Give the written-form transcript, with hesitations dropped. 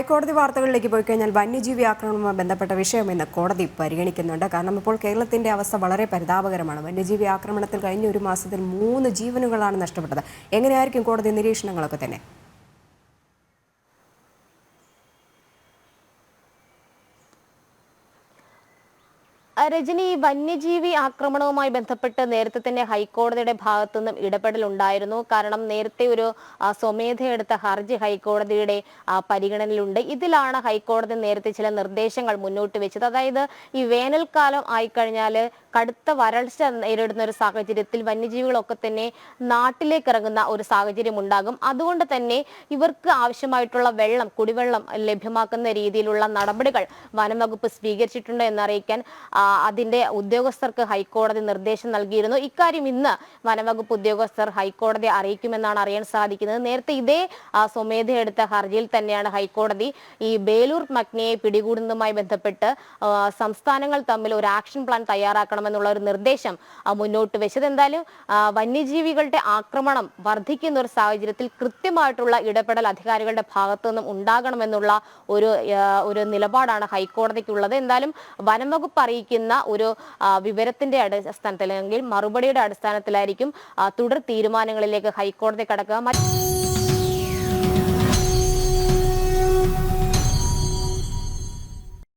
ഹൈക്കോടതി വാർത്തകളിലേക്ക് പോയി കഴിഞ്ഞാൽ വന്യജീവി ആക്രമണവുമായി ബന്ധപ്പെട്ട വിഷയം ഇന്ന് കോടതി പരിഗണിക്കുന്നുണ്ട്. കാരണം ഇപ്പോൾ കേരളത്തിന്റെ അവസ്ഥ വളരെ പരിതാപകരമാണ്. വന്യജീവി ആക്രമണത്തിൽ കഴിഞ്ഞ ഒരു മാസത്തിൽ 3 ജീവനുകളാണ് നഷ്ടപ്പെട്ടത്. എങ്ങനെയായിരിക്കും കോടതി നിരീക്ഷണങ്ങളൊക്കെ തന്നെ? രജനി, വന്യജീവി ആക്രമണവുമായി ബന്ധപ്പെട്ട് നേരത്തെ തന്നെ ഹൈക്കോടതിയുടെ ഭാഗത്തു നിന്നും ഇടപെടലുണ്ടായിരുന്നു. കാരണം നേരത്തെ ഒരു സ്വമേധയെടുത്ത ഹർജി ഹൈക്കോടതിയുടെ പരിഗണനയിലുണ്ട്. ഇതിലാണ് ഹൈക്കോടതി നേരത്തെ ചില നിർദ്ദേശങ്ങൾ മുന്നോട്ട് വെച്ചത്. അതായത് ഈ വേനൽക്കാലം ആയിക്കഴിഞ്ഞാൽ കടുത്ത വരൾച്ച നേരിടുന്ന ഒരു സാഹചര്യത്തിൽ വന്യജീവികളൊക്കെ തന്നെ നാട്ടിലേക്ക് ഇറങ്ങുന്ന ഒരു സാഹചര്യം ഉണ്ടാകും. അതുകൊണ്ട് തന്നെ ഇവർക്ക് ആവശ്യമായിട്ടുള്ള വെള്ളം, കുടിവെള്ളം ലഭ്യമാക്കുന്ന രീതിയിലുള്ള നടപടികൾ വനം വകുപ്പ് സ്വീകരിച്ചിട്ടുണ്ട് എന്നറിയിക്കാൻ അതിന്റെ ഉദ്യോഗസ്ഥർക്ക് ഹൈക്കോടതി നിർദ്ദേശം നൽകിയിരുന്നു. ഇക്കാര്യം ഇന്ന് വനംവകുപ്പ് ഉദ്യോഗസ്ഥർ ഹൈക്കോടതിയെ അറിയിക്കുമെന്നാണ് അറിയാൻ സാധിക്കുന്നത്. നേരത്തെ ഇതേ സ്വമേധയെടുത്ത ഹർജിയിൽ തന്നെയാണ് ഹൈക്കോടതി ഈ ബേലൂർ മഗ്നയെ പിടികൂടുന്നതുമായി ബന്ധപ്പെട്ട് സംസ്ഥാനങ്ങൾ തമ്മിൽ ഒരു ആക്ഷൻ പ്ലാൻ തയ്യാറാക്കണമെന്നുള്ള ഒരു നിർദ്ദേശം മുന്നോട്ട് വെച്ചത്. എന്തായാലും വന്യജീവികളുടെ ആക്രമണം വർദ്ധിക്കുന്ന ഒരു സാഹചര്യത്തിൽ കൃത്യമായിട്ടുള്ള ഇടപെടൽ അധികാരികളുടെ ഭാഗത്തു നിന്നും ഉണ്ടാകണമെന്നുള്ള ഒരു നിലപാടാണ് ഹൈക്കോടതിക്കുള്ളത്. എന്തായാലും വനംവകുപ്പ് അറിയിക്കുന്ന ഒരു വിവരത്തിന്റെ അടിസ്ഥാനത്തിൽ അല്ലെങ്കിൽ മറുപടിയുടെ അടിസ്ഥാനത്തിലായിരിക്കും തുടർ തീരുമാനങ്ങളിലേക്ക് ഹൈക്കോടതി കടക്കുക.